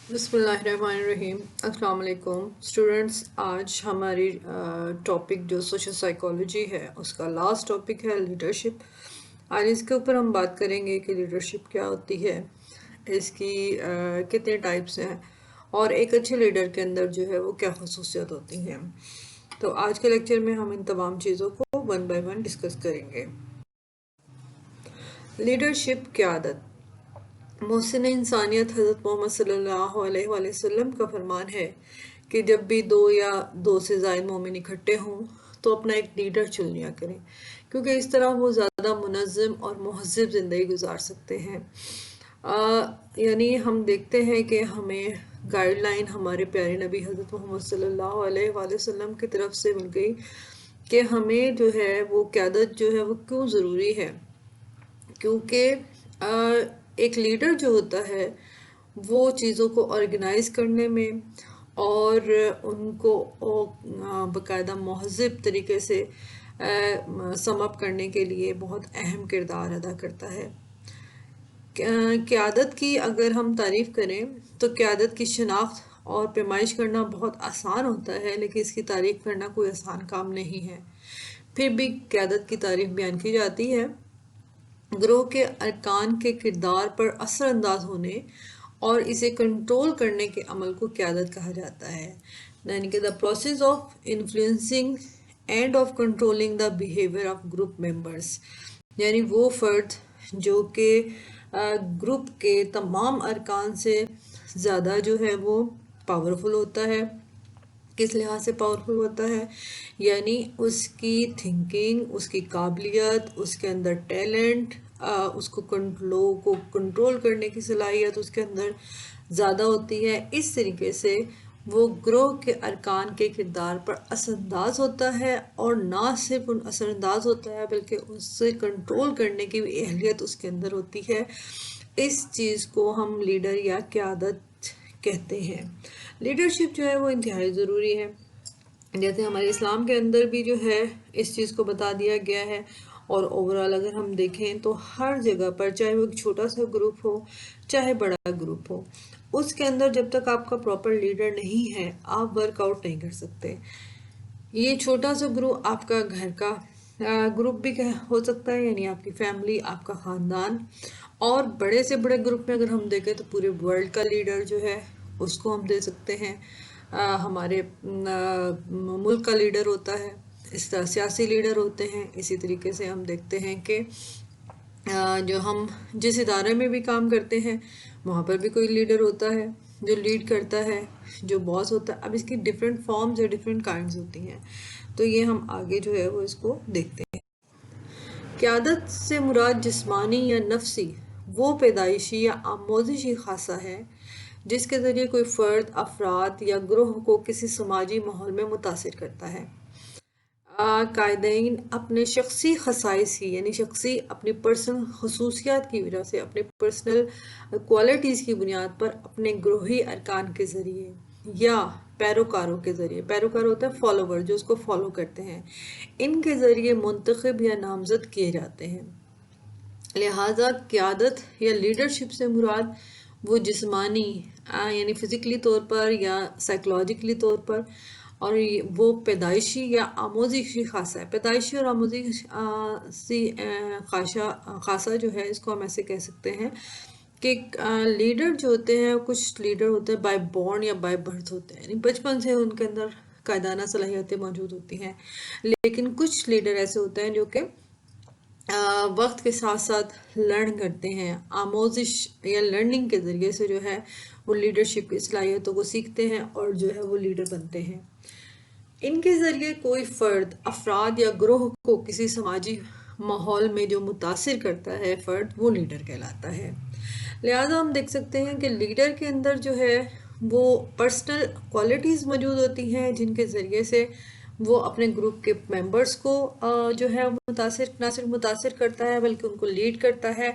بسم اللہ الرحمن الرحیم۔ السلام علیکم اسٹوڈنٹس، آج ہماری ٹاپک جو سوشل سائیکالوجی ہے اس کا لاسٹ ٹاپک ہے لیڈرشپ۔ آج اس کے اوپر ہم بات کریں گے کہ لیڈرشپ کیا ہوتی ہے، اس کی کتنے ٹائپس ہیں، اور ایک اچھے لیڈر کے اندر جو ہے وہ کیا خصوصیت ہوتی ہیں۔ تو آج کے لیکچر میں ہم ان تمام چیزوں کو ون بائی ون ڈسکس کریں گے۔ لیڈرشپ کی عادت۔ محسن انسانیت حضرت محمد صلی اللہ علیہ وآلہ وسلم کا فرمان ہے کہ جب بھی دو یا دو سے زائد مومن اکٹھے ہوں تو اپنا ایک لیڈر چن لیا کریں، کیونکہ اس طرح وہ زیادہ منظم اور مہذب زندگی گزار سکتے ہیں۔ یعنی ہم دیکھتے ہیں کہ ہمیں گائیڈ لائن ہمارے پیارے نبی حضرت محمد صلی اللہ علیہ وآلہ وسلم کی طرف سے مل گئی کہ ہمیں جو ہے وہ قیادت جو ہے وہ کیوں ضروری ہے، کیونکہ ایک لیڈر جو ہوتا ہے وہ چیزوں کو آرگنائز کرنے میں اور ان کو باقاعدہ مہذب طریقے سے سم اپ کرنے کے لیے بہت اہم کردار ادا کرتا ہے۔ قیادت کی اگر ہم تعریف کریں تو قیادت کی شناخت اور پیمائش کرنا بہت آسان ہوتا ہے، لیکن اس کی تعریف کرنا کوئی آسان کام نہیں ہے۔ پھر بھی قیادت کی تعریف بیان کی جاتی ہے گروہ کے ارکان کے کردار پر اثر انداز ہونے اور اسے کنٹرول کرنے کے عمل کو قیادت کہا جاتا ہے، یعنی کہ the process of influencing and of controlling the behavior of group members، یعنی وہ فرد جو کہ گروپ کے تمام ارکان سے زیادہ جو ہے وہ پاورفل ہوتا ہے۔ کس لحاظ سے پاورفل ہوتا ہے؟ یعنی اس کی تھنکنگ، اس کی قابلیت، اس کے اندر ٹیلنٹ، اس کو کنٹرول کرنے کی صلاحیت اس کے اندر زیادہ ہوتی ہے۔ اس طریقے سے وہ گروہ کے ارکان کے کردار پر اثر انداز ہوتا ہے، اور نہ صرف ان اثر انداز ہوتا ہے بلکہ اس سے کنٹرول کرنے کی بھی اہلیت اس کے اندر ہوتی ہے۔ اس چیز کو ہم لیڈر یا قیادت کہتے ہیں۔ لیڈرشپ جو ہے وہ انتہائی ضروری ہے، جیسے ہمارے اسلام کے اندر بھی جو ہے اس چیز کو بتا دیا گیا ہے، اور اوورال اگر ہم دیکھیں تو ہر جگہ پر، چاہے وہ ایک چھوٹا سا گروپ ہو چاہے بڑا گروپ ہو، اس کے اندر جب تک آپ کا پراپر لیڈر نہیں ہے آپ ورک آؤٹ نہیں کر سکتے۔ یہ چھوٹا سا گروپ آپ کا گھر کا گروپ بھی ہو سکتا ہے، یعنی آپ کی فیملی، آپ کا خاندان، اور بڑے سے بڑے گروپ میں اگر ہم دیکھیں تو پورے ورلڈ کا لیڈر جو ہے اس کو ہم دے سکتے ہیں۔ ہمارے ملک کا لیڈر ہوتا ہے، اس طرح سیاسی لیڈر ہوتے ہیں۔ اسی طریقے سے ہم دیکھتے ہیں کہ جو ہم جس ادارے میں بھی کام کرتے ہیں وہاں پر بھی کوئی لیڈر ہوتا ہے جو لیڈ کرتا ہے، جو باس ہوتا ہے۔ اب اس کی ڈیفرنٹ فارمز یا ڈیفرنٹ کائنڈز ہوتی ہیں، تو یہ ہم آگے جو ہے وہ اس کو دیکھتے ہیں۔ قیادت سے مراد جسمانی یا نفسی وہ پیدائشی یا آموزشی خاصہ ہے جس کے ذریعے کوئی فرد، افراد یا گروہ کو کسی سماجی ماحول میں متاثر کرتا ہے۔ قائدین اپنے شخصی خصائص کی، یعنی شخصی اپنی پرسنل خصوصیات کی وجہ سے، اپنے پرسنل کوالٹیز کی بنیاد پر اپنے گروہی ارکان کے ذریعے یا پیروکاروں کے ذریعے، پیروکار ہوتا ہے فالوور جو اس کو فالو کرتے ہیں، ان کے ذریعے منتخب یا نامزد کیے جاتے ہیں۔ لہٰذا قیادت یا لیڈرشپ سے مراد وہ جسمانی یعنی فزیکلی طور پر یا سائیکولوجیکلی طور پر، اور وہ پیدائشی یا آموزشی خاصہ ہے۔ پیدائشی اور آموزشی خاصہ جو ہے اس کو ہم ایسے کہہ سکتے ہیں کہ لیڈر جو ہوتے ہیں، کچھ لیڈر ہوتے ہیں بائی بورن یا بائی برتھ ہوتے ہیں، یعنی بچپن سے ان کے اندر قائدانہ صلاحیتیں موجود ہوتی ہیں، لیکن کچھ لیڈر ایسے ہوتے ہیں جو کہ وقت کے ساتھ ساتھ لرن کرتے ہیں، آموزش یا لرننگ کے ذریعے سے جو ہے وہ لیڈرشپ کی صلاحیتوں کو سیکھتے ہیں اور جو ہے وہ لیڈر بنتے ہیں۔ ان کے ذریعے کوئی فرد، افراد یا گروہ کو کسی سماجی ماحول میں جو متاثر کرتا ہے فرد، وہ لیڈر کہلاتا ہے۔ لہٰذا ہم دیکھ سکتے ہیں کہ لیڈر کے اندر جو ہے وہ پرسنل کوالٹیز موجود ہوتی ہیں جن کے ذریعے سے وہ اپنے گروپ کے ممبرز کو جو ہے نہ صرف متاثر کرتا ہے بلکہ ان کو لیڈ کرتا ہے،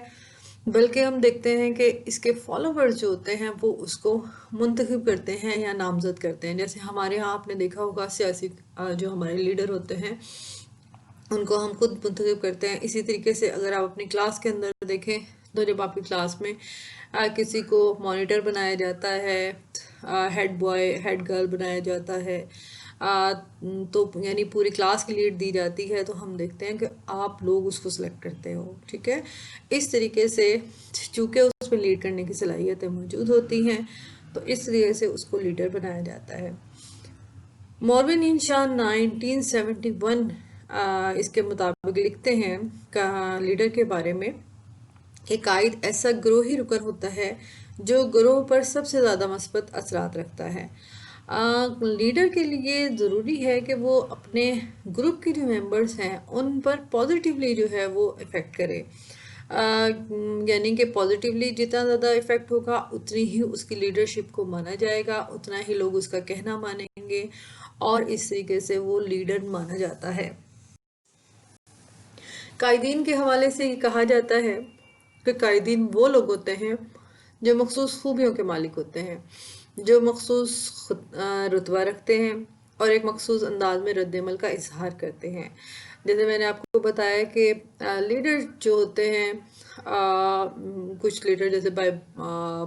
بلکہ ہم دیکھتے ہیں کہ اس کے فالوورز جو ہوتے ہیں وہ اس کو منتخب کرتے ہیں یا نامزد کرتے ہیں۔ جیسے ہمارے ہاں آپ نے دیکھا ہوگا سیاسی جو ہمارے لیڈر ہوتے ہیں ان کو ہم خود منتخب کرتے ہیں۔ اسی طریقے سے اگر آپ اپنی کلاس کے اندر دیکھیں تو جب آپ کی کلاس میں کسی کو مانیٹر بنایا جاتا ہے، ہیڈ بوائے ہیڈ گرل بنایا جاتا ہے، تو یعنی پوری کلاس کی لیڈ دی جاتی ہے، تو ہم دیکھتے ہیں کہ آپ لوگ اس کو سلیکٹ کرتے ہو، ٹھیک ہے۔ اس طریقے سے چونکہ اس میں لیڈ کرنے کی صلاحیتیں موجود ہوتی ہیں تو اس طریقے سے اس کو لیڈر بنایا جاتا ہے۔ مورون انشاء 1971 اس کے مطابق لکھتے ہیں لیڈر کے بارے میں کہ قائد ایسا گروہی رکن ہوتا ہے جو گروہ پر سب سے زیادہ مثبت اثرات رکھتا ہے۔ لیڈر کے لیے ضروری ہے کہ وہ اپنے گروپ کے جو ممبرز ہیں ان پر پازیٹیولی جو ہے وہ افیکٹ کرے، یعنی کہ پازیٹیولی جتنا زیادہ افیکٹ ہوگا اتنی ہی اس کی لیڈرشپ کو مانا جائے گا، اتنا ہی لوگ اس کا کہنا مانیں گے اور اس طریقے سے وہ لیڈر مانا جاتا ہے۔ قائدین کے حوالے سے یہ کہا جاتا ہے کہ قائدین وہ لوگ ہوتے ہیں جو مخصوص خوبیوں کے مالک ہوتے ہیں، جو مخصوص رتبہ رکھتے ہیں اور ایک مخصوص انداز میں رد عمل کا اظہار کرتے ہیں۔ جیسے میں نے آپ کو بتایا کہ لیڈر جو ہوتے ہیں، کچھ لیڈر جیسے بائی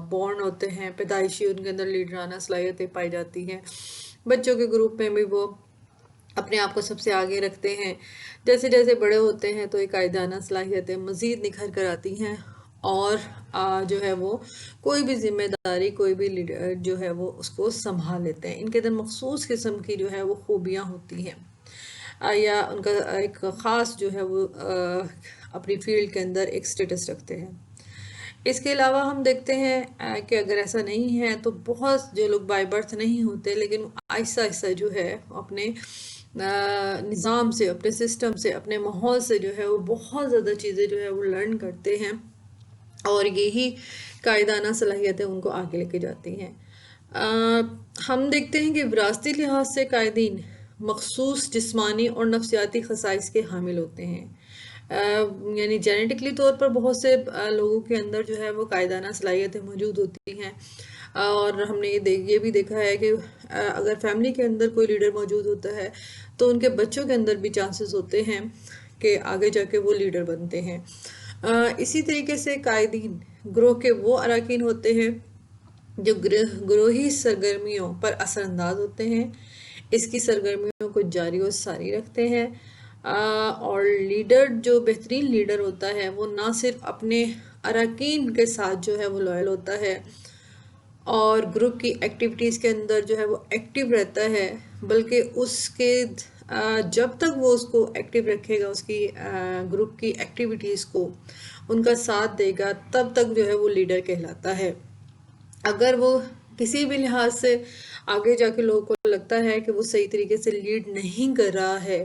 بورن ہوتے ہیں، پیدائشی ان کے اندر لیڈرانہ صلاحیتیں پائی جاتی ہیں۔ بچوں کے گروپ میں بھی وہ اپنے آپ کو سب سے آگے رکھتے ہیں، جیسے جیسے بڑے ہوتے ہیں تو یہ قائدانہ صلاحیتیں مزید نکھر کر آتی ہیں اور جو ہے وہ کوئی بھی ذمہ داری، کوئی بھی لیڈر جو ہے وہ اس کو سنبھال لیتے ہیں۔ ان کے اندر مخصوص قسم کی جو ہے وہ خوبیاں ہوتی ہیں یا ان کا ایک خاص جو ہے وہ اپنی فیلڈ کے اندر ایک سٹیٹس رکھتے ہیں۔ اس کے علاوہ ہم دیکھتے ہیں کہ اگر ایسا نہیں ہے تو بہت جو لوگ بائی برتھ نہیں ہوتے لیکن آہستہ آہستہ جو ہے اپنے نظام سے، اپنے سسٹم سے، اپنے ماحول سے جو ہے وہ بہت زیادہ چیزیں جو ہے وہ لرن کرتے ہیں اور یہی قائدانہ صلاحیتیں ان کو آگے لے کے جاتی ہیں۔ ہم دیکھتے ہیں کہ وراثتی لحاظ سے قائدین مخصوص جسمانی اور نفسیاتی خصائص کے حامل ہوتے ہیں، یعنی جینیٹکلی طور پر بہت سے لوگوں کے اندر جو ہے وہ قائدانہ صلاحیتیں موجود ہوتی ہیں، اور ہم نے یہ بھی دیکھا ہے کہ اگر فیملی کے اندر کوئی لیڈر موجود ہوتا ہے تو ان کے بچوں کے اندر بھی چانسز ہوتے ہیں کہ آگے جا کے وہ لیڈر بنتے ہیں۔ اسی طریقے سے قائدین گروہ کے وہ اراکین ہوتے ہیں جو گروہی سرگرمیوں پر اثر انداز ہوتے ہیں، اس کی سرگرمیوں کو جاری و ساری رکھتے ہیں، اور لیڈر جو بہترین لیڈر ہوتا ہے وہ نہ صرف اپنے اراکین کے ساتھ جو ہے وہ لائل ہوتا ہے اور گروپ کی ایکٹیویٹیز کے اندر جو ہے وہ ایکٹیو رہتا ہے، بلکہ اس کے جب تک وہ اس کو ایکٹیو رکھے گا، اس کی گروپ کی ایکٹیویٹیز کو ان کا ساتھ دے گا، تب تک جو ہے وہ لیڈر کہلاتا ہے۔ اگر وہ کسی بھی لحاظ سے آگے جا کے لوگوں کو لگتا ہے کہ وہ صحیح طریقے سے لیڈ نہیں کر رہا ہے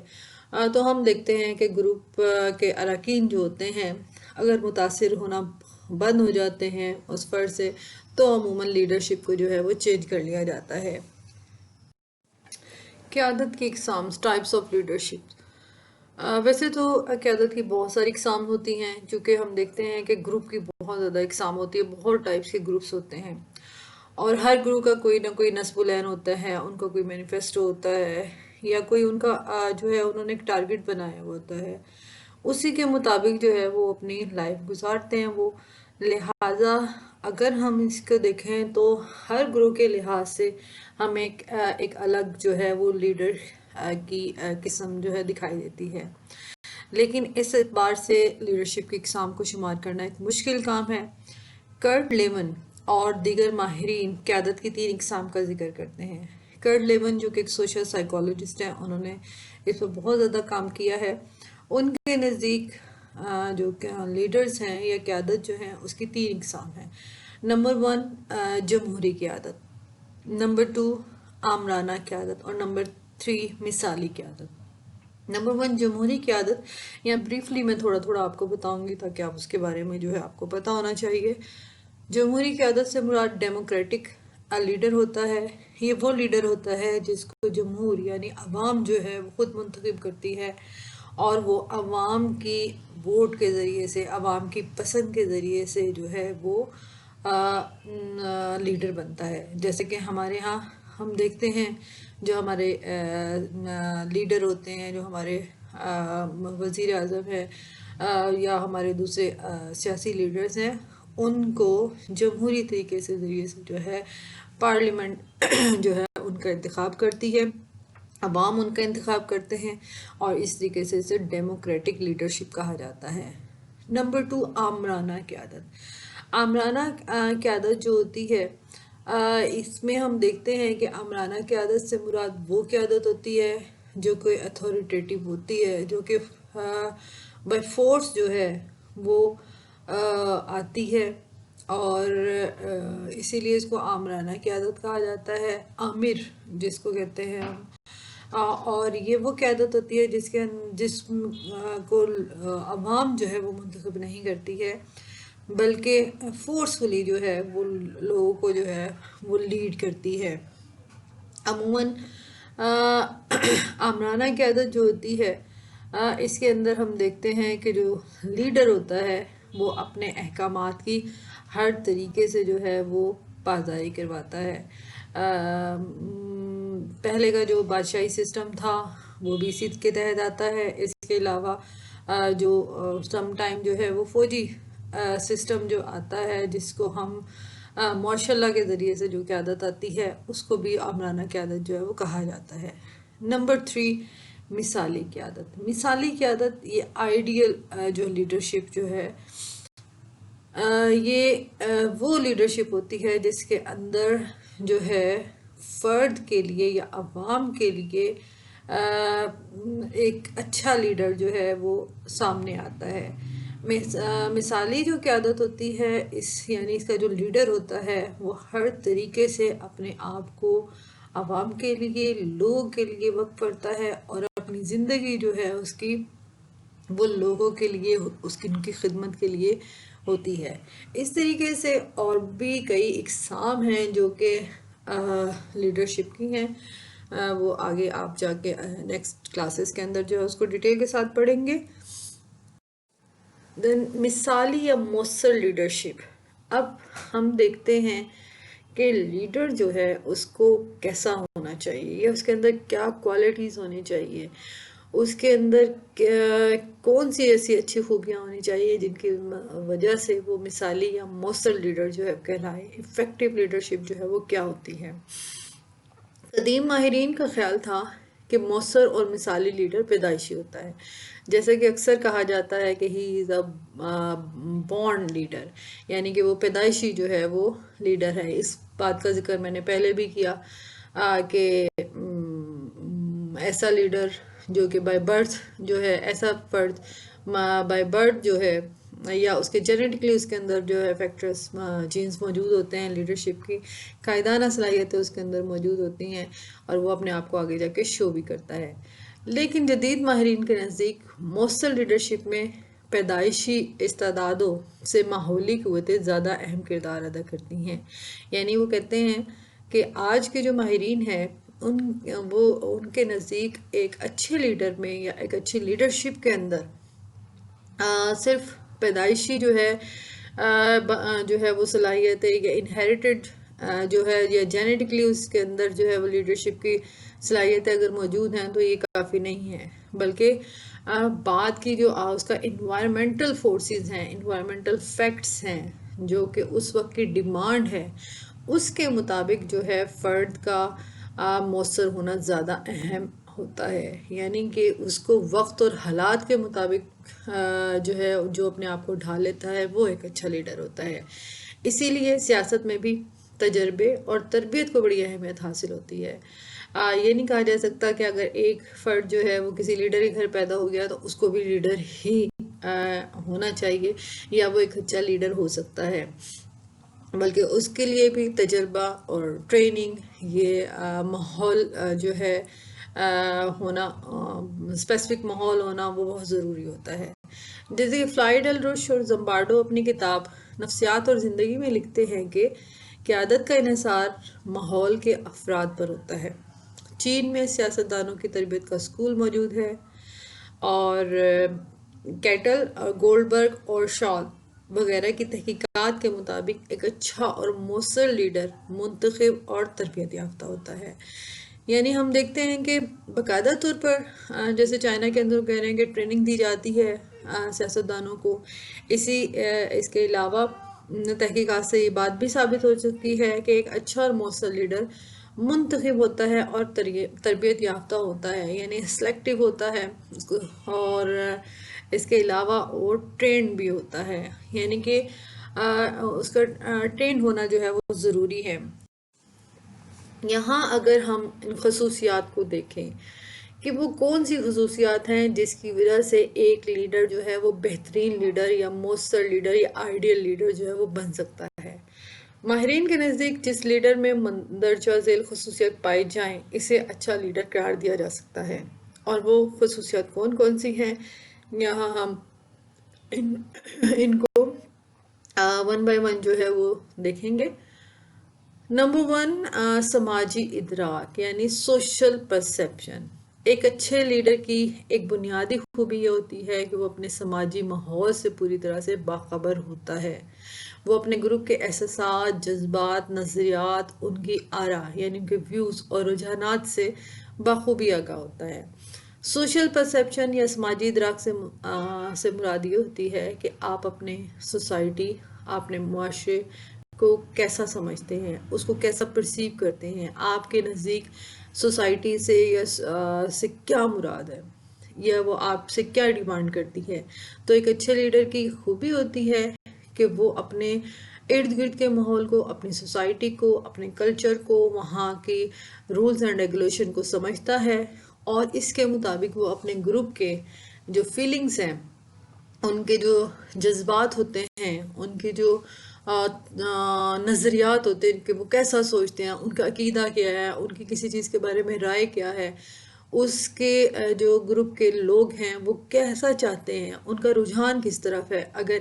تو ہم دیکھتے ہیں کہ گروپ کے اراکین جو ہوتے ہیں اگر متاثر ہونا بند ہو جاتے ہیں اس فرد سے تو عموماً لیڈرشپ کو جو ہے وہ چینج کر لیا جاتا ہے۔ قیادت کی اقسام، ٹائپس آف لیڈرشپ۔ ویسے تو قیادت کی بہت ساری اقسام ہوتی ہیں، چونکہ ہم دیکھتے ہیں کہ گروپ کی بہت زیادہ اقسام ہوتی ہے، بہت ٹائپس کے گروپس ہوتے ہیں اور ہر گروپ کا کوئی نہ کوئی نصب العین ہوتا ہے، ان کا کوئی مینیفیسٹو ہوتا ہے یا کوئی ان کا جو ہے انہوں نے ایک ٹارگٹ بنایا ہوا ہوتا ہے، اسی کے مطابق جو ہے وہ اپنی لائف گزارتے ہیں وہ۔ لہٰذا اگر ہم اس کو دیکھیں تو ہر گروہ کے لحاظ سے ہمیں ایک الگ جو ہے وہ لیڈر کی قسم جو ہے دکھائی دیتی ہے، لیکن اس اعتبار سے لیڈرشپ کی اقسام کو شمار کرنا ایک مشکل کام ہے۔ کرٹ لیون اور دیگر ماہرین قیادت کی 3 اقسام کا ذکر کرتے ہیں۔ کرٹ لیون جو کہ ایک سوشل سائیکالوجسٹ ہیں، انہوں نے اس پر بہت زیادہ کام کیا ہے۔ ان کے نزدیک جو لیڈرز ہیں یا قیادت جو ہیں اس کی 3 اقسام ہیں۔ نمبر 1 جمہوری قیادت، نمبر 2 آمرانہ قیادت اور نمبر 3 مثالی قیادت۔ نمبر 1 جمہوری قیادت، یا بریفلی میں تھوڑا تھوڑا آپ کو بتاؤں گی تاکہ آپ اس کے بارے میں جو ہے آپ کو پتہ ہونا چاہیے۔ جمہوری قیادت سے مراد ڈیموکریٹک لیڈر ہوتا ہے۔ یہ وہ لیڈر ہوتا ہے جس کو جمہور یعنی عوام جو ہے وہ خود منتخب کرتی ہے اور وہ عوام کی ووٹ کے ذریعے سے، عوام کی پسند کے ذریعے سے جو ہے وہ لیڈر بنتا ہے۔ جیسے کہ ہمارے ہاں ہم دیکھتے ہیں جو ہمارے لیڈر ہوتے ہیں، جو ہمارے وزیر اعظم ہے یا ہمارے دوسرے سیاسی لیڈرز ہیں، ان کو جمہوری طریقے سے ذریعے سے جو ہے پارلیمنٹ جو ہے ان کا انتخاب کرتی ہے، عوام ان کا انتخاب کرتے ہیں، اور اس طریقے سے اسے ڈیموکریٹک لیڈرشپ کہا جاتا ہے۔ نمبر 2، آمرانہ قیادت۔ آمرانہ قیادت جو ہوتی ہے، اس میں ہم دیکھتے ہیں کہ آمرانہ قیادت سے مراد وہ قیادت ہوتی ہے جو کوئی اتھارٹیٹیو ہوتی ہے، جو کہ بائی فورس جو ہے وہ آتی ہے، اور اسی لیے اس کو آمرانہ قیادت کہا جاتا ہے، آمر جس کو کہتے ہیں ہم۔ اور یہ وہ قیادت ہوتی ہے جس کو عوام جو ہے وہ منتخب نہیں کرتی ہے، بلکہ فورسفلی جو ہے وہ لوگوں کو جو ہے وہ لیڈ کرتی ہے۔ عموماً آمرانہ قیادت جو ہوتی ہے، اس کے اندر ہم دیکھتے ہیں کہ جو لیڈر ہوتا ہے وہ اپنے احکامات کی ہر طریقے سے جو ہے وہ پاسداری کرواتا ہے۔ پہلے کا جو بادشاہی سسٹم تھا وہ بھی اسی کے تحت آتا ہے۔ اس کے علاوہ جو سم ٹائم جو ہے وہ فوجی سسٹم جو آتا ہے، جس کو ہم مارشل لا کے ذریعے سے جو قیادت آتی ہے، اس کو بھی آمرانہ قیادت جو ہے وہ کہا جاتا ہے۔ نمبر 3، مثالی قیادت۔ مثالی قیادت یہ آئیڈیل جو لیڈرشپ جو ہے، یہ وہ لیڈرشپ ہوتی ہے جس کے اندر جو ہے فرد کے لیے یا عوام کے لیے ایک اچھا لیڈر جو ہے وہ سامنے آتا ہے۔ مثالی جو قیادت ہوتی ہے، یعنی اس کا جو لیڈر ہوتا ہے وہ ہر طریقے سے اپنے آپ کو عوام کے لیے، لوگوں کے لیے وقف کرتا ہے، اور اپنی زندگی جو ہے اس کی وہ لوگوں کے لیے، ان کی خدمت کے لیے ہوتی ہے۔ اس طریقے سے اور بھی کئی اقسام ہیں جو کہ لیڈرشپ کی ہیں، وہ آگے آپ جا کے نیکسٹ کلاسز کے اندر جو ہے اس کو ڈیٹیل کے ساتھ پڑھیں گے۔ دین مثالی یا مؤثر لیڈرشپ۔ اب ہم دیکھتے ہیں کہ لیڈر جو ہے اس کو کیسا ہونا چاہیے، یا اس کے اندر کیا کوالٹیز ہونی چاہیے، اس کے اندر کون سی ایسی اچھی خوبیاں ہونی چاہیے جن کی وجہ سے وہ مثالی یا مؤثر لیڈر جو ہے کہلائے۔ افیکٹو لیڈرشپ جو ہے وہ کیا ہوتی ہے؟ قدیم ماہرین کا خیال تھا کہ مؤثر اور مثالی لیڈر پیدائشی ہوتا ہے، جیسا کہ اکثر کہا جاتا ہے کہ ہی از اے بورن لیڈر، یعنی کہ وہ پیدائشی جو ہے وہ لیڈر ہے۔ اس بات کا ذکر میں نے پہلے بھی کیا کہ ایسا لیڈر جو کہ بائی برتھ جو ہے، ایسا فرد بائی برتھ جو ہے، یا اس کے جینیٹکلی اس کے اندر جو ہے فیکٹرز جینز موجود ہوتے ہیں، لیڈرشپ کی قائدانہ صلاحیتیں اس کے اندر موجود ہوتی ہیں، اور وہ اپنے آپ کو آگے جا کے شو بھی کرتا ہے۔ لیکن جدید ماہرین کے نزدیک مؤثر لیڈرشپ میں پیدائشی استعدادوں سے ماحولی قوتیں زیادہ اہم کردار ادا کرتی ہیں۔ یعنی وہ کہتے ہیں کہ آج کے جو ماہرین ہیں ان کے نزدیک ایک اچھے لیڈر میں یا ایک اچھی لیڈرشپ کے اندر صرف پیدائشی جو ہے وہ صلاحیت ہے، یا انہیریٹڈ جو ہے، یا جینیٹکلی اس کے اندر جو ہے وہ لیڈرشپ کی صلاحیتیں اگر موجود ہیں تو یہ کافی نہیں ہے، بلکہ بعد کی جو اس کا انوائرمنٹل فورسز ہیں، انوائرمنٹل فیکٹس ہیں، جو کہ اس وقت کی ڈیمانڈ ہے، اس کے مطابق جو ہے فرد کا مؤثر ہونا زیادہ اہم ہوتا ہے۔ یعنی کہ اس کو وقت اور حالات کے مطابق جو ہے جو اپنے آپ کو ڈھال لیتا ہے وہ ایک اچھا لیڈر ہوتا ہے۔ اسی لیے سیاست میں بھی تجربے اور تربیت کو بڑی اہمیت حاصل ہوتی ہے۔ یہ نہیں کہا جا سکتا کہ اگر ایک فرد جو ہے وہ کسی لیڈر کے گھر پیدا ہو گیا تو اس کو بھی لیڈر ہی ہونا چاہیے، یا وہ ایک اچھا لیڈر ہو سکتا ہے، بلکہ اس کے لیے بھی تجربہ اور ٹریننگ، یہ ماحول جو ہے ہونا، اسپیسیفک ماحول ہونا وہ بہت ضروری ہوتا ہے۔ جیسے کہ فلائیڈ الروش اور زمبارڈو اپنی کتاب نفسیات اور زندگی میں لکھتے ہیں کہ قیادت کا انحصار ماحول کے افراد پر ہوتا ہے۔ چین میں سیاستدانوں کی تربیت کا اسکول موجود ہے، اور کیٹل، گولڈبرگ اور شال وغیرہ کی تحقیقات کے مطابق ایک اچھا اور مؤثر لیڈر منتخب اور تربیت یافتہ ہوتا ہے۔ یعنی ہم دیکھتے ہیں کہ باقاعدہ طور پر جیسے چائنا کے اندر کہہ رہے ہیں کہ ٹریننگ دی جاتی ہے سیاستدانوں کو۔ اس کے علاوہ تحقیقات سے یہ بات بھی ثابت ہو چکی ہے کہ ایک اچھا اور مؤثر لیڈر منتخب ہوتا ہے اور تربیت یافتہ ہوتا ہے، یعنی سلیکٹو ہوتا ہے اور اس کے علاوہ وہ ٹرینڈ بھی ہوتا ہے، یعنی کہ اس کا ٹرینڈ ہونا جو ہے وہ ضروری ہے۔ یہاں اگر ہم ان خصوصیات کو دیکھیں کہ وہ کون سی خصوصیات ہیں جس کی وجہ سے ایک لیڈر جو ہے وہ بہترین لیڈر یا مؤثر لیڈر یا آئیڈیل لیڈر جو ہے وہ بن سکتا ہے۔ ماہرین کے نزدیک جس لیڈر میں مندرجہ ذیل خصوصیات پائی جائیں اسے اچھا لیڈر قرار دیا جا سکتا ہے، اور وہ خصوصیات کون کون سی ہیں یہاں ہم ان کو ون بائی ون جو ہے وہ دیکھیں گے۔ نمبر 1، سماجی ادراک یعنی سوشل پرسیپشن۔ ایک اچھے لیڈر کی ایک بنیادی خوبی یہ ہوتی ہے کہ وہ اپنے سماجی ماحول سے پوری طرح سے باخبر ہوتا ہے۔ وہ اپنے گروپ کے احساسات، جذبات، نظریات، ان کی آرا یعنی ان کے ویوز اور رجحانات سے بخوبی آگاہ ہوتا ہے۔ سوشل پرسیپشن یا سماجی ادراک سے مراد یہ ہوتی ہے کہ آپ اپنے سوسائٹی، اپنے معاشرے کو کیسا سمجھتے ہیں، اس کو کیسا پرسیو کرتے ہیں، آپ کے نزدیک سوسائٹی سے یا سے کیا مراد ہے، یا وہ آپ سے کیا ڈیمانڈ کرتی ہے۔ تو ایک اچھے لیڈر کی خوبی ہوتی ہے کہ وہ اپنے ارد گرد کے ماحول کو، اپنی سوسائٹی کو، اپنے کلچر کو، وہاں کی رولز اینڈ ریگولیشن کو سمجھتا ہے، اور اس کے مطابق وہ اپنے گروپ کے جو فیلنگز ہیں، ان کے جو جذبات ہوتے ہیں، ان کے جو نظریات ہوتے ہیں کہ وہ کیسا سوچتے ہیں، ان کا عقیدہ کیا ہے، ان کی کسی چیز کے بارے میں رائے کیا ہے، اس کے جو گروپ کے لوگ ہیں وہ کیسا چاہتے ہیں، ان کا رجحان کس طرف ہے۔ اگر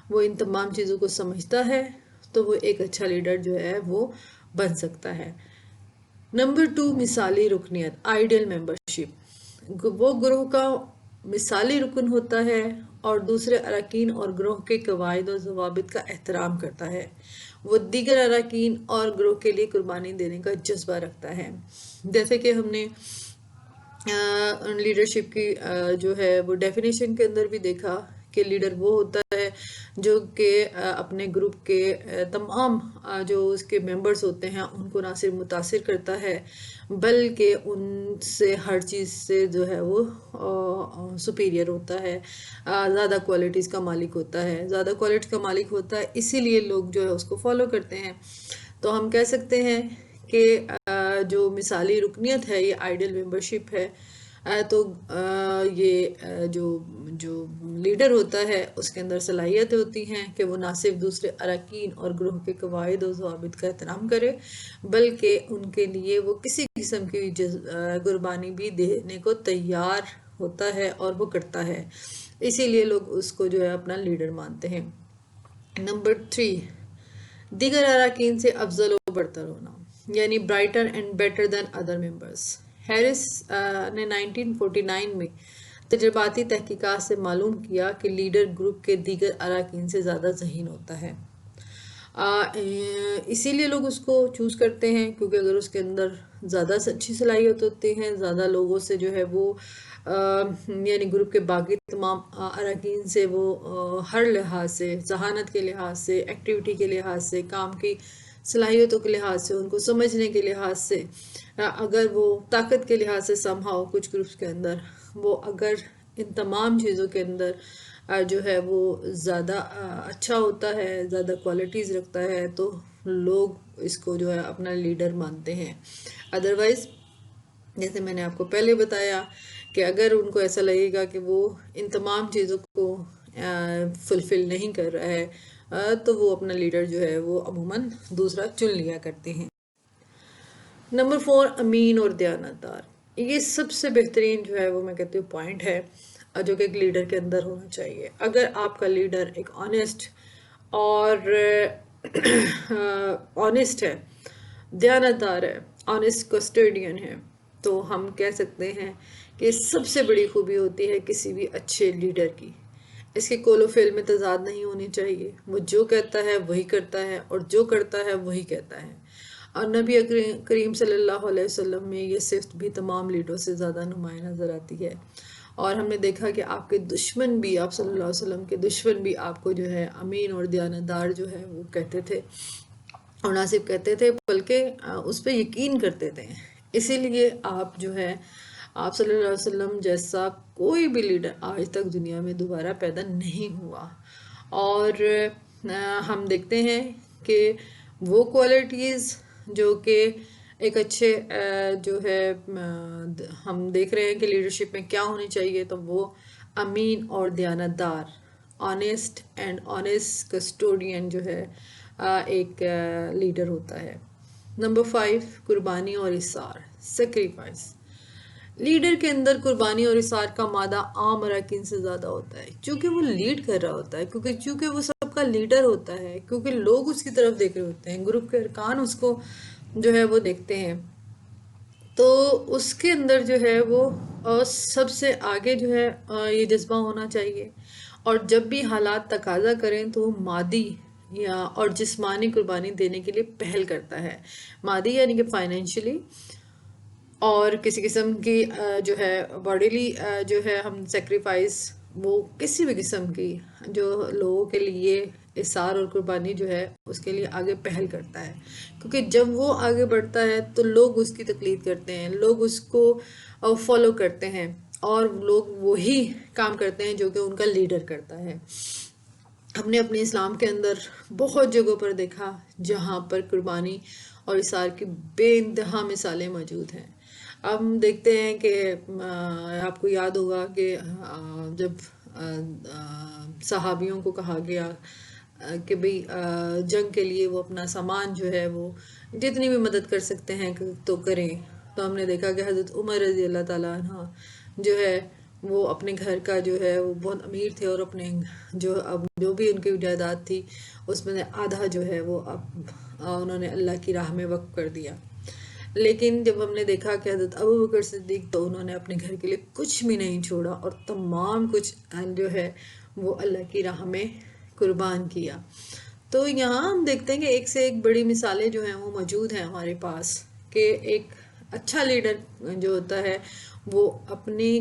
وہ ان تمام چیزوں کو سمجھتا ہے تو وہ ایک اچھا لیڈر جو ہے وہ بن سکتا ہے۔ نمبر 2، مثالی رکنیت آئیڈیل ممبرشپ۔ وہ گروہ کا مثالی رکن ہوتا ہے اور دوسرے اراکین اور گروہ کے قواعد و ضوابط کا احترام کرتا ہے۔ وہ دیگر اراکین اور گروہ کے لیے قربانی دینے کا جذبہ رکھتا ہے۔ جیسے کہ ہم نے لیڈرشپ کی جو ہے وہ ڈیفینیشن کے اندر بھی دیکھا کہ لیڈر وہ ہوتا ہے جو کہ اپنے گروپ کے تمام جو اس کے ممبرز ہوتے ہیں ان کو نہ صرف متاثر کرتا ہے بلکہ ان سے ہر چیز سے جو ہے وہ سپیریئر ہوتا ہے، زیادہ کوالٹیز کا مالک ہوتا ہے، زیادہ کوالٹی کا مالک ہوتا ہے، اسی لیے لوگ جو ہے اس کو فالو کرتے ہیں۔ تو ہم کہہ سکتے ہیں کہ جو مثالی رکنیت ہے یہ آئیڈیل ممبرشپ ہے۔ تو یہ جو لیڈر ہوتا ہے اس کے اندر صلاحیت ہوتی ہیں کہ وہ نہ صرف دوسرے اراکین اور گروہ کے قواعد و ضوابط کا احترام کرے بلکہ ان کے لیے وہ کسی قسم کی قربانی بھی دینے کو تیار ہوتا ہے اور وہ کرتا ہے، اسی لیے لوگ اس کو جو ہے اپنا لیڈر مانتے ہیں۔ نمبر 3، دیگر اراکین سے افضل و برتر ہونا یعنی brighter and better than other members. Harris نے 1949 میں تجرباتی تحقیقات سے معلوم کیا کہ لیڈر گروپ کے دیگر اراکین سے زیادہ ذہین ہوتا ہے۔ اسی لیے لوگ اس کو چوز کرتے ہیں کیونکہ اگر اس کے اندر زیادہ اچھی صلاحیت ہوتی ہیں، زیادہ لوگوں سے جو ہے وہ یعنی گروپ کے باقی تمام اراکین سے وہ ہر لحاظ سے، ذہانت کے لحاظ سے، ایکٹیویٹی کے لحاظ سے، کام کی صلاحیتوں کے لحاظ سے، ان کو سمجھنے کے لحاظ سے، اگر وہ طاقت کے لحاظ سے سمہاؤ کچھ گروپس کے اندر وہ اگر ان تمام چیزوں کے اندر جو ہے وہ زیادہ اچھا ہوتا ہے، زیادہ کوالٹیز رکھتا ہے تو لوگ اس کو جو ہے اپنا لیڈر مانتے ہیں۔ ادروائز جیسے میں نے آپ کو پہلے بتایا کہ اگر ان کو ایسا لگے گا کہ وہ ان تمام چیزوں کو فلفل نہیں کر رہا ہے تو وہ اپنا لیڈر جو ہے وہ عموماً دوسرا چن لیا کرتے ہیں۔ نمبر 4، امین اور دیانتدار۔ یہ سب سے بہترین جو ہے وہ میں کہتی ہوں پوائنٹ ہے جو کہ ایک لیڈر کے اندر ہونا چاہیے۔ اگر آپ کا لیڈر ایک آنیسٹ اور آنیسٹ ہے، دیانتدار ہے، آنیسٹ کسٹوڈین ہے، تو ہم کہہ سکتے ہیں کہ سب سے بڑی خوبی ہوتی ہے کسی بھی اچھے لیڈر کی۔ اس کے قول و فعل میں تضاد نہیں ہونی چاہیے، وہ جو کہتا ہے وہی کرتا ہے اور جو کرتا ہے وہی کہتا ہے۔ اور نبی کریم صلی اللہ علیہ وسلم میں یہ صفت بھی تمام لیڈروں سے زیادہ نمایاں نظر آتی ہے۔ اور ہم نے دیکھا کہ آپ کے دشمن بھی، آپ صلی اللہ علیہ وسلم کے دشمن بھی آپ کو جو ہے امین اور دیانتدار جو ہے وہ کہتے تھے، اور نہ صرف کہتے تھے بلکہ اس پہ یقین کرتے تھے. اسی لیے آپ جو ہے، آپ صلی اللہ علیہ وسلم جیسا کوئی بھی لیڈر آج تک دنیا میں دوبارہ پیدا نہیں ہوا. اور ہم دیکھتے ہیں کہ وہ کوالٹیز جو کہ ایک اچھے جو ہے ہم دیکھ رہے ہیں کہ لیڈرشپ میں کیا ہونی چاہیے، تو وہ امین اور دیانتدار، آنیسٹ اینڈ آنیسٹ کسٹوڈین جو ہے ایک لیڈر ہوتا ہے. نمبر 5، قربانی اور اثار، سیکریفائس. لیڈر کے اندر قربانی اور اثار کا مادہ عام اراکین سے زیادہ ہوتا ہے، چونکہ وہ لیڈ کر رہا ہوتا ہے، چونکہ وہ سب کا لیڈر ہوتا ہے، کیونکہ لوگ اس کی طرف دیکھ رہے ہوتے ہیں، گروپ کے ارکان اس کو جو ہے وہ دیکھتے ہیں. تو اس کے اندر جو ہے وہ سب سے آگے جو ہے یہ جذبہ ہونا چاہیے، اور جب بھی حالات تقاضا کریں تو وہ مادی اور جسمانی قربانی دینے کے لیے پہل کرتا ہے. مادی یعنی کہ فائنینشلی، اور کسی قسم کی جو ہے باڈیلی جو ہے ہم سیکریفائس، وہ کسی بھی قسم کی جو لوگوں کے لیے اثار اور قربانی جو ہے اس کے لیے آگے پہل کرتا ہے. کیونکہ جب وہ آگے بڑھتا ہے تو لوگ اس کی تقلید کرتے ہیں، لوگ اس کو فالو کرتے ہیں، اور لوگ وہی کام کرتے ہیں جو کہ ان کا لیڈر کرتا ہے. ہم نے اپنے اسلام کے اندر بہت جگہوں پر دیکھا جہاں پر قربانی اور اثار کی بے انتہا مثالیں موجود ہیں. ہم دیکھتے ہیں کہ آپ کو یاد ہوگا کہ جب صحابیوں کو کہا گیا کہ بھئی جنگ کے لیے وہ اپنا سامان جو ہے وہ جتنی بھی مدد کر سکتے ہیں تو کریں، تو ہم نے دیکھا کہ حضرت عمر رضی اللہ تعالیٰ عنہ جو ہے وہ اپنے گھر کا جو ہے وہ بہت امیر تھے، اور اپنے جو بھی ان کی جائیداد تھی اس میں آدھا جو ہے وہ انہوں نے اللہ کی راہ میں وقف کر دیا. لیکن جب ہم نے دیکھا کہ حضرت ابوبکر صدیق، تو انہوں نے اپنے گھر کے لیے کچھ بھی نہیں چھوڑا، اور تمام کچھ جو ہے وہ اللہ کی راہ میں قربان کیا. تو یہاں ہم دیکھتے ہیں کہ ایک سے ایک بڑی مثالیں جو ہیں وہ موجود ہیں ہمارے پاس، کہ ایک اچھا لیڈر جو ہوتا ہے وہ اپنی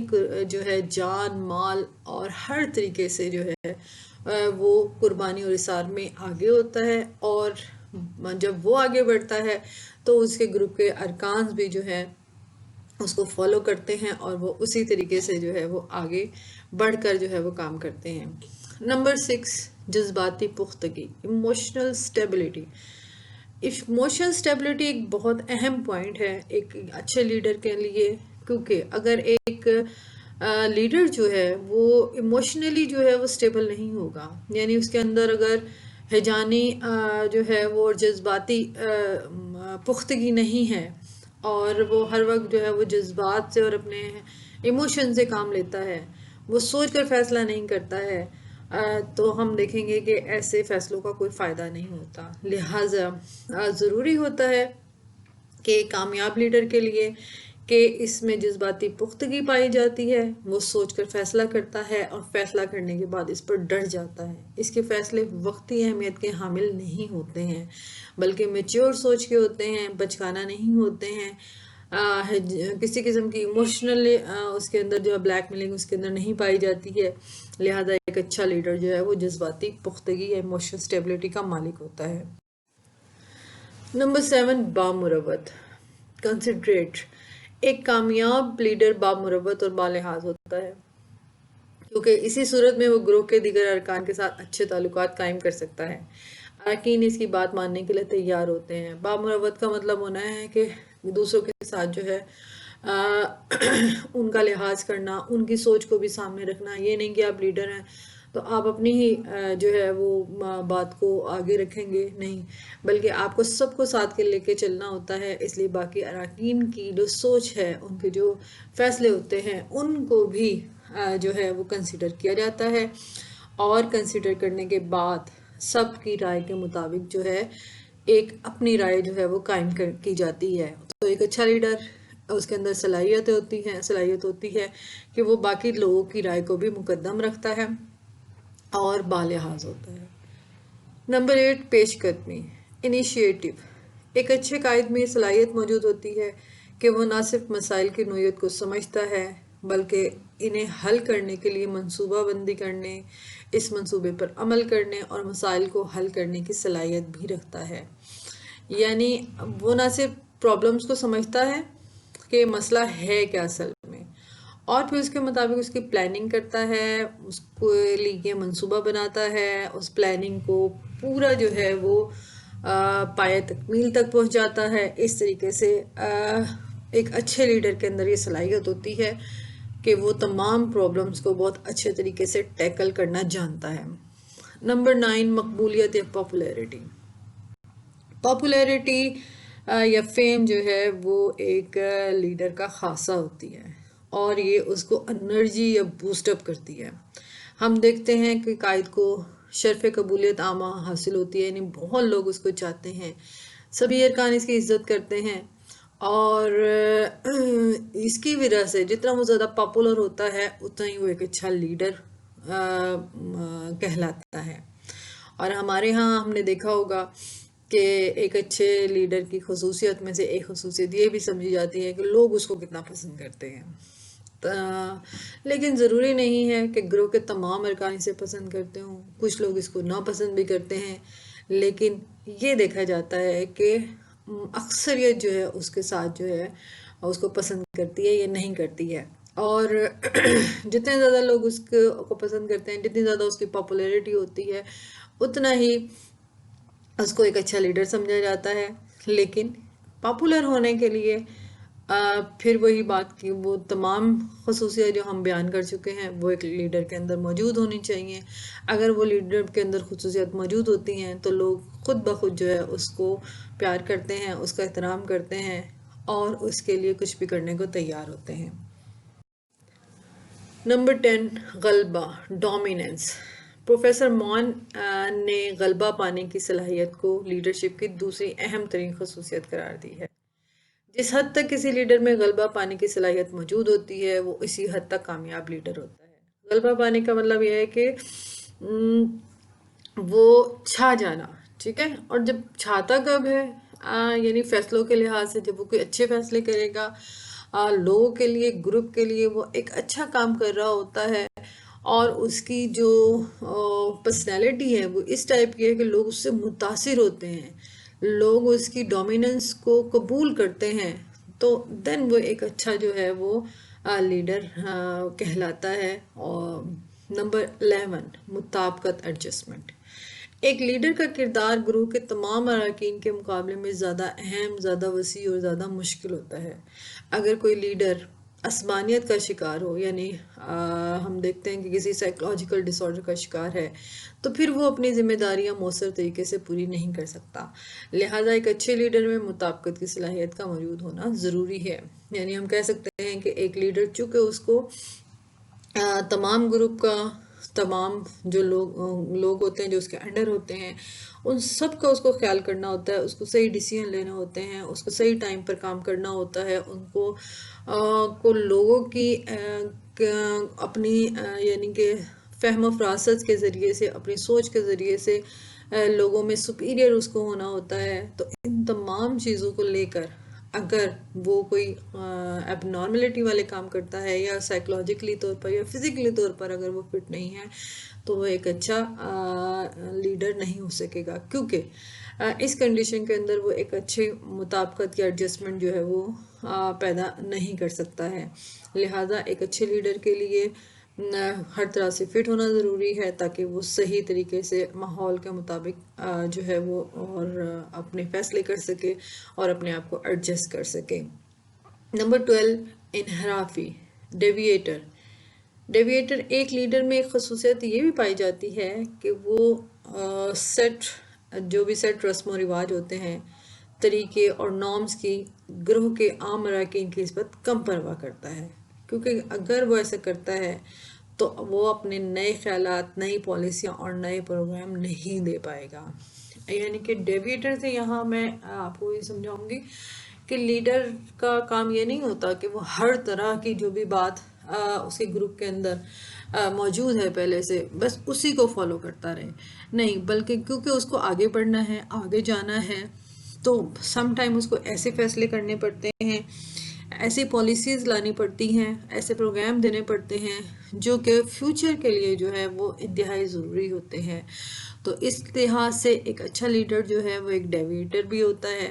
جو ہے جان، مال اور ہر طریقے سے جو ہے وہ قربانی اور اثار میں آگے ہوتا ہے. اور جب وہ آگے بڑھتا ہے تو اس کے گروپ کے ارکان بھی جو ہے اس کو فالو کرتے ہیں، اور وہ اسی طریقے سے جو ہے وہ آگے بڑھ کر جو ہے وہ کام کرتے ہیں. نمبر 6، جذباتی پختگی، ایموشنل سٹیبلٹی. ایموشنل سٹیبلٹی ایک بہت اہم پوائنٹ ہے ایک اچھے لیڈر کے لیے، کیونکہ اگر ایک لیڈر جو ہے وہ ایموشنلی جو ہے وہ سٹیبل نہیں ہوگا، یعنی اس کے اندر اگر ہیجانی جو ہے وہ جذباتی پختگی نہیں ہے، اور وہ ہر وقت جو ہے وہ جذبات سے اور اپنے ایموشن سے کام لیتا ہے، وہ سوچ کر فیصلہ نہیں کرتا ہے، تو ہم دیکھیں گے کہ ایسے فیصلوں کا کوئی فائدہ نہیں ہوتا. لہٰذا ضروری ہوتا ہے کہ کامیاب لیڈر کے لیے کہ اس میں جذباتی پختگی پائی جاتی ہے، وہ سوچ کر فیصلہ کرتا ہے، اور فیصلہ کرنے کے بعد اس پر ڈٹ جاتا ہے. اس کے فیصلے وقتی اہمیت کے حامل نہیں ہوتے ہیں، بلکہ میچور سوچ کے ہوتے ہیں، بچکانہ نہیں ہوتے ہیں. کسی قسم کی ایموشنل اس کے اندر جو ہے بلیک میلنگ اس کے اندر نہیں پائی جاتی ہے. لہذا ایک اچھا لیڈر جو ہے وہ جذباتی پختگی یا ایموشنل سٹیبلٹی کا مالک ہوتا ہے. نمبر 7، بامروت، کنسیڈریٹ. ایک کامیاب لیڈر بامروت اور بالحاظ ہوتا ہے، کیونکہ اسی صورت میں وہ گروہ کے دیگر ارکان کے ساتھ اچھے تعلقات قائم کر سکتا ہے. اراکین اس کی بات ماننے کے لیے تیار ہوتے ہیں. بامروت کا مطلب ہونا ہے کہ دوسروں کے ساتھ جو ہے ان کا لحاظ کرنا، ان کی سوچ کو بھی سامنے رکھنا. یہ نہیں کہ آپ لیڈر ہیں تو آپ اپنی ہی جو ہے وہ بات کو آگے رکھیں گے، نہیں، بلکہ آپ کو سب کو ساتھ کے لے کے چلنا ہوتا ہے. اس لیے باقی اراکین کی جو سوچ ہے، ان کے جو فیصلے ہوتے ہیں، ان کو بھی جو ہے وہ کنسیڈر کیا جاتا ہے، اور کنسیڈر کرنے کے بعد سب کی رائے کے مطابق جو ہے ایک اپنی رائے جو ہے وہ قائم کی جاتی ہے. تو ایک اچھا لیڈر اس کے اندر صلاحیت ہوتی ہے کہ وہ باقی لوگوں کی رائے کو بھی مقدم رکھتا ہے اور بالحاظ ہوتا ہے. نمبر 8، پیش قدمی، انیشیٹو. ایک اچھے قائد میں صلاحیت موجود ہوتی ہے کہ وہ نہ صرف مسائل کی نوعیت کو سمجھتا ہے بلکہ انہیں حل کرنے کے لیے منصوبہ بندی کرنے، اس منصوبے پر عمل کرنے اور مسائل کو حل کرنے کی صلاحیت بھی رکھتا ہے۔ یعنی وہ نہ صرف پرابلمس کو سمجھتا ہے کہ مسئلہ ہے کیا اصل میں، اور پھر اس کے مطابق اس کی پلاننگ کرتا ہے، اس کو لیے منصوبہ بناتا ہے، اس پلاننگ کو پورا جو ہے وہ پایہ تکمیل تک پہنچ جاتا ہے۔ اس طریقے سے ایک اچھے لیڈر کے اندر یہ صلاحیت ہوتی ہے کہ وہ تمام پرابلمس کو بہت اچھے طریقے سے ٹیکل کرنا جانتا ہے۔ نمبر 9، مقبولیت یا پاپولیرٹی۔ پاپولیرٹی یا فیم جو ہے وہ ایک لیڈر کا خاصہ ہوتی ہے اور یہ اس کو انرجی یا بوسٹ اپ کرتی ہے۔ ہم دیکھتے ہیں کہ قائد کو شرف قبولیت عامہ حاصل ہوتی ہے، یعنی بہت لوگ اس کو چاہتے ہیں، سبھی ارکان اس کی عزت کرتے ہیں، اور اس کی وجہ سے جتنا وہ زیادہ پاپولر ہوتا ہے اتنا ہی وہ ایک اچھا لیڈر کہلاتا ہے۔ اور ہمارے ہاں ہم نے دیکھا ہوگا کہ ایک اچھے لیڈر کی خصوصیت میں سے ایک خصوصیت یہ بھی سمجھی جاتی ہے کہ لوگ اس کو کتنا پسند کرتے ہیں۔ لیکن ضروری نہیں ہے کہ گروہ کے تمام ارکان اسے پسند کرتے ہوں، کچھ لوگ اس کو ناپسند بھی کرتے ہیں، لیکن یہ دیکھا جاتا ہے کہ اکثریت جو ہے اس کے ساتھ جو ہے اس کو پسند کرتی ہے یا نہیں کرتی ہے۔ اور جتنے زیادہ لوگ اس کو پسند کرتے ہیں، جتنی زیادہ اس کی پاپولیرٹی ہوتی ہے، اتنا ہی اس کو ایک اچھا لیڈر سمجھا جاتا ہے۔ لیکن پاپولر ہونے کے لیے پھر وہی بات کی وہ تمام خصوصیات جو ہم بیان کر چکے ہیں وہ ایک لیڈر کے اندر موجود ہونی چاہیے۔ اگر وہ لیڈر کے اندر خصوصیات موجود ہوتی ہیں تو لوگ خود بخود جو ہے اس کو پیار کرتے ہیں، اس کا احترام کرتے ہیں اور اس کے لیے کچھ بھی کرنے کو تیار ہوتے ہیں۔ نمبر 10، غلبہ، ڈومیننس۔ پروفیسر مان نے غلبہ پانے کی صلاحیت کو لیڈرشپ کی دوسری اہم ترین خصوصیت قرار دی ہے۔ جس حد تک کسی لیڈر میں غلبہ پانے کی صلاحیت موجود ہوتی ہے وہ اسی حد تک کامیاب لیڈر ہوتا ہے۔ غلبہ پانے کا مطلب یہ ہے کہ وہ چھا جانا، ٹھیک ہے، اور جب چھاتا کب ہے، یعنی فیصلوں کے لحاظ سے جب وہ کوئی اچھے فیصلے کرے گا، لوگوں کے لیے، گروپ کے لیے وہ ایک اچھا کام کر رہا ہوتا ہے، اور اس کی جو پرسنالٹی ہے وہ اس ٹائپ کی ہے کہ لوگ اس سے متاثر ہوتے ہیں، لوگ اس کی ڈومیننس کو قبول کرتے ہیں، تو دین وہ ایک اچھا جو ہے وہ لیڈر کہلاتا ہے۔ اور نمبر 11، مطابقت، ایڈجسٹمنٹ۔ ایک لیڈر کا کردار گروہ کے تمام اراکین کے مقابلے میں زیادہ اہم، زیادہ وسیع اور زیادہ مشکل ہوتا ہے۔ اگر کوئی لیڈر عصبانیت کا شکار ہو، یعنی ہم دیکھتے ہیں کہ کسی سائیکولوجیکل ڈس آرڈر کا شکار ہے، تو پھر وہ اپنی ذمہ داریاں مؤثر طریقے سے پوری نہیں کر سکتا۔ لہٰذا ایک اچھے لیڈر میں مطابقت کی صلاحیت کا موجود ہونا ضروری ہے۔ یعنی ہم کہہ سکتے ہیں کہ ایک لیڈر چونکہ اس کو تمام گروپ کا، تمام جو لوگ ہوتے ہیں جو اس کے انڈر ہوتے ہیں، ان سب کا اس کو خیال کرنا ہوتا ہے، اس کو صحیح ڈیسیژن لینے ہوتے ہیں، اس کو صحیح ٹائم پر کام کرنا ہوتا ہے، ان کو لوگوں کی اپنی یعنی کہ فہم و فراست کے ذریعے سے، اپنی سوچ کے ذریعے سے لوگوں میں سپیریئر اس کو ہونا ہوتا ہے۔ تو ان تمام چیزوں کو لے کر اگر وہ کوئی ایب نارملٹی والے کام کرتا ہے، یا سائیکولوجیکلی طور پر یا فزیکلی طور پر اگر وہ فٹ نہیں ہے، تو وہ ایک اچھا لیڈر نہیں ہو سکے گا، کیونکہ اس کنڈیشن کے اندر وہ ایک اچھے مطابقت یا ایڈجسٹمنٹ جو ہے وہ پیدا نہیں کر سکتا ہے۔ لہٰذا ایک اچھے لیڈر کے لیے ہر طرح سے فٹ ہونا ضروری ہے تاکہ وہ صحیح طریقے سے ماحول کے مطابق جو ہے وہ اور اپنے فیصلے کر سکے اور اپنے آپ کو ایڈجسٹ کر سکے۔ نمبر 12، انحرافی، ڈیویٹر۔ ڈیویٹر ایک لیڈر میں ایک خصوصیت یہ بھی پائی جاتی ہے کہ وہ جو بھی سیٹ رسم و رواج ہوتے ہیں، طریقے اور نارمز کی گروہ کے عام اراکین کی نسبت کم پرواہ کرتا ہے، کیونکہ اگر وہ ایسا کرتا ہے تو وہ اپنے نئے خیالات، نئی پالیسیاں اور نئے پروگرام نہیں دے پائے گا۔ یعنی کہ ڈیویٹر سے یہاں میں آپ کو یہ سمجھاؤں گی کہ لیڈر کا کام یہ نہیں ہوتا کہ وہ ہر طرح کی جو بھی بات اس کے گروپ کے اندر موجود ہے پہلے سے بس اسی کو فالو کرتا رہے، نہیں، بلکہ کیونکہ اس کو آگے بڑھنا ہے، آگے جانا ہے، تو سم ٹائم اس کو ایسے فیصلے کرنے پڑتے ہیں ایسی پالیسیز لانی پڑتی ہیں، ایسے پروگرام دینے پڑتے ہیں جو کہ فیوچر کے لیے جو ہے وہ انتہائی ضروری ہوتے ہیں. تو اس لحاظ سے ایک اچھا لیڈر جو ہے وہ ایک ڈیویٹر بھی ہوتا ہے،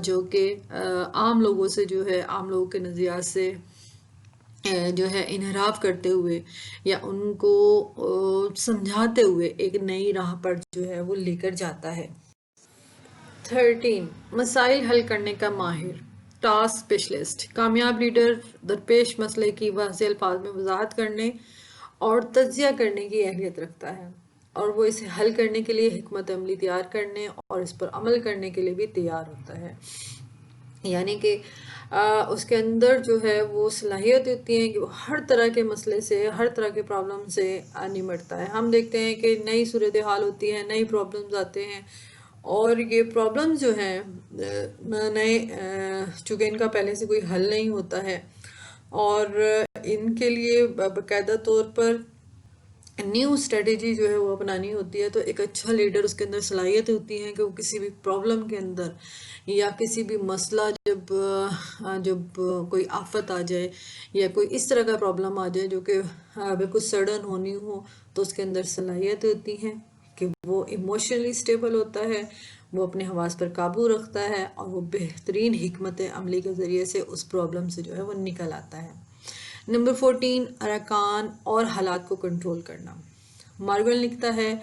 جو کہ عام لوگوں سے جو ہے عام لوگوں کے نظریات سے جو ہے انحراف کرتے ہوئے یا ان کو سمجھاتے ہوئے ایک نئی راہ پر جو ہے وہ لے کر جاتا ہے. 13 مسائل حل کرنے کا ماہر، ٹاسک اسپیشلسٹ. کامیاب لیڈر درپیش مسئلے کی واضح الفاظ میں وضاحت کرنے اور تجزیہ کرنے کی اہلیت رکھتا ہے، اور وہ اسے حل کرنے کے لیے حکمت عملی تیار کرنے اور اس پر عمل کرنے کے لیے بھی تیار ہوتا ہے. یعنی کہ اس کے اندر جو ہے وہ صلاحیت ہوتی ہے کہ وہ ہر طرح کے مسئلے سے، ہر طرح کے پرابلم سے نمٹتا ہے. ہم دیکھتے ہیں کہ نئی صورتحال ہوتی ہے، نئی پرابلمز آتے ہیں، اور یہ پرابلمز جو ہیں نئے چونکہ ان کا پہلے سے کوئی حل نہیں ہوتا ہے، اور ان کے لیے باقاعدہ طور پر نیو اسٹریٹجی جو ہے وہ اپنانی ہوتی ہے. تو ایک اچھا لیڈر اس کے اندر صلاحیت ہوتی ہے کہ وہ کسی بھی پرابلم کے اندر یا کسی بھی مسئلہ جب کوئی آفت آ جائے یا کوئی اس طرح کا پرابلم آ جائے جو کہ بالکل سڈن ہونی ہو، تو اس کے اندر صلاحیت ہوتی ہے کہ وہ ایموشنلی اسٹیبل ہوتا ہے، وہ اپنے حواس پر قابو رکھتا ہے، اور وہ بہترین حکمت عملی کے ذریعے سے اس پرابلم سے جو ہے وہ نکل آتا ہے. نمبر 14 ارکان اور حالات کو کنٹرول کرنا. مارگل لکھتا ہے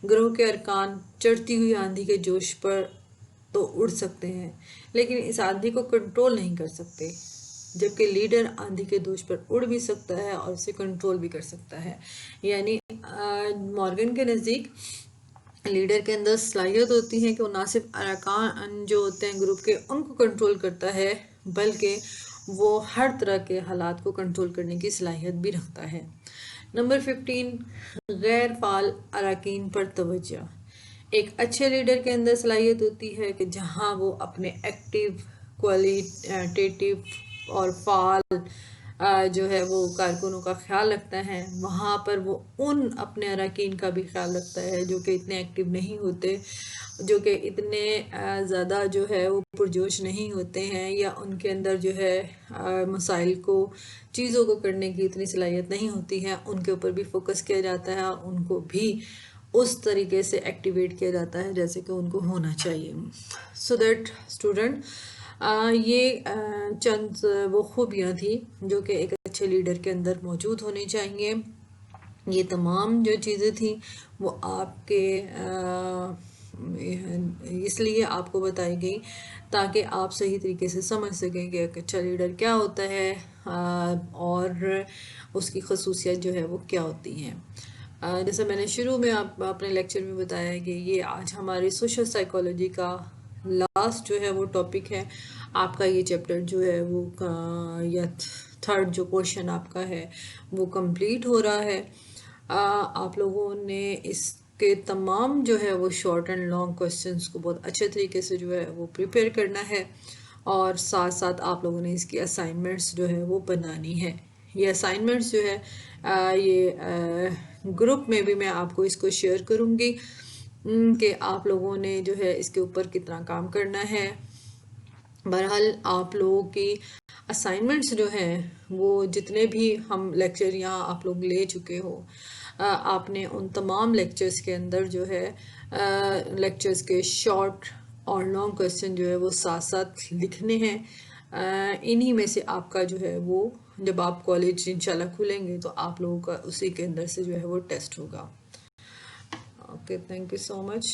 گروہ کے ارکان چڑھتی ہوئی آندھی کے جوش پر تو اڑ سکتے ہیں لیکن اس آندھی کو کنٹرول نہیں کر سکتے، جبکہ لیڈر آندھی کے جوش پر اڑ بھی سکتا ہے اور اسے کنٹرول بھی کر سکتا ہے. یعنی مارگن کے نزدیک لیڈر کے اندر صلاحیت ہوتی ہے کہ وہ نہ صرف ارکان جو ہوتے ہیں گروپ کے ان کو کنٹرول کرتا ہے، بلکہ وہ ہر طرح کے حالات کو کنٹرول کرنے کی صلاحیت بھی رکھتا ہے. نمبر 15 غیر فعال اراکین پر توجہ. ایک اچھے لیڈر کے اندر صلاحیت ہوتی ہے کہ جہاں وہ اپنے ایکٹیو، کوالٹیٹیو اور فعال جو ہے وہ کارکنوں کا خیال رکھتا ہے، وہاں پر وہ ان اپنے اراکین کا بھی خیال رکھتا ہے جو کہ اتنے ایکٹیو نہیں ہوتے، جو کہ اتنے زیادہ جو ہے وہ پرجوش نہیں ہوتے ہیں، یا ان کے اندر جو ہے مسائل کو، چیزوں کو کرنے کی اتنی صلاحیت نہیں ہوتی ہے. ان کے اوپر بھی فوکس کیا جاتا ہے، ان کو بھی اس طریقے سے ایکٹیویٹ کیا جاتا ہے جیسے کہ ان کو ہونا چاہیے. سو دیٹ اسٹوڈنٹ یہ چند وہ خوبیاں تھیں جو کہ ایک اچھے لیڈر کے اندر موجود ہونی چاہیے. یہ تمام جو چیزیں تھیں وہ آپ کے اس لیے آپ کو بتائی گئی تاکہ آپ صحیح طریقے سے سمجھ سکیں کہ ایک اچھا لیڈر کیا ہوتا ہے اور اس کی خصوصیت جو ہے وہ کیا ہوتی ہیں. جیسا میں نے شروع میں اپنے لیکچر میں بتایا کہ یہ آج ہماری سوشل سائیکالوجی کا لاسٹ جو ہے وہ ٹاپک ہے. آپ کا یہ چیپٹر جو ہے وہ یا تھرڈ جو پورشن آپ کا ہے وہ کمپلیٹ ہو رہا ہے. آپ لوگوں نے اس کے تمام جو ہے وہ شارٹ اینڈ لانگ کوسچنس کو بہت اچھے طریقے سے جو ہے وہ پریپیئر کرنا ہے، اور ساتھ ساتھ آپ لوگوں نے اس کی اسائنمنٹس جو ہے وہ بنانی ہے. یہ اسائنمنٹس جو ہے یہ گروپ میں بھی میں آپ کو اس کو شیئر کروں گی کہ آپ لوگوں نے جو ہے اس کے اوپر کتنا کام کرنا ہے. بہرحال آپ لوگوں کی اسائنمنٹس جو ہیں وہ جتنے بھی ہم لیکچر یہاں آپ لوگ لے چکے ہو، آپ نے ان تمام لیکچرز کے اندر جو ہے لیکچرز کے شارٹ اور لانگ کوسچن جو ہے وہ ساتھ ساتھ لکھنے ہیں. انہی میں سے آپ کا جو ہے وہ جب آپ کالج انشاءاللہ کھلیں گے تو آپ لوگوں کا اسی کے اندر سے جو ہے وہ ٹیسٹ ہوگا. Okay, thank you so much.